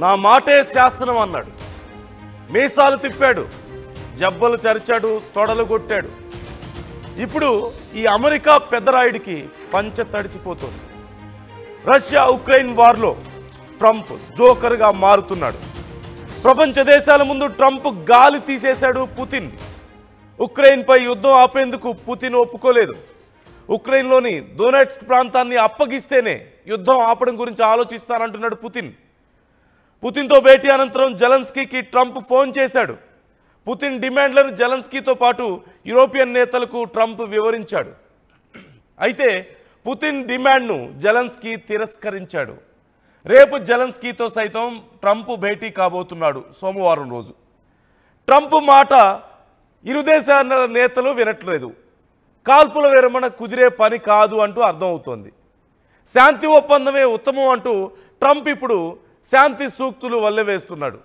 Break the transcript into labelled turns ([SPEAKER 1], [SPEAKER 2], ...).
[SPEAKER 1] నా మాటే శాసనం అన్నాడు. మీసాలు తిప్పాడు, జబ్బలు చరిచాడు, తొడలు కొట్టాడు. ఇప్పుడు ఈ అమెరికా పెద్దరాయుడికి పంచ తడిచిపోతుంది. రష్యా ఉక్రెయిన్ వార్లో ట్రంప్ జోకర్గా మారుతున్నాడు. ప్రపంచ దేశాల ముందు ట్రంప్ గాలి తీసేశాడు పుతిన్. ఉక్రెయిన్పై యుద్ధం ఆపేందుకు పుతిన్ ఒప్పుకోలేదు. ఉక్రెయిన్లోని డొనెట్స్క్ ప్రాంతాన్ని అప్పగిస్తేనే యుద్ధం ఆపడం గురించి ఆలోచిస్తానంటున్నాడు పుతిన్. పుతిన్తో భేటీ అనంతరం జెలెన్స్కీకి ట్రంప్ ఫోన్ చేశాడు. పుతిన్ డిమాండ్లను జెలెన్స్కీతో పాటు యూరోపియన్ నేతలకు ట్రంప్ వివరించాడు. అయితే పుతిన్ డిమాండ్ను జెలెన్స్కీ తిరస్కరించాడు. రేపు జెలెన్స్కీతో సైతం ట్రంప్ భేటీ కాబోతున్నాడు సోమవారం రోజు. ట్రంప్ మాట ఇరు దేశాల నేతలు వినట్లేదు. కాల్పుల విరమణ కుదిరే పని కాదు అంటూ అర్థమవుతోంది. శాంతి ఒప్పందమే ఉత్తమం అంటూ ట్రంప్ ఇప్పుడు శాంతి సూక్తులు వల్లెవేస్తున్నాడు.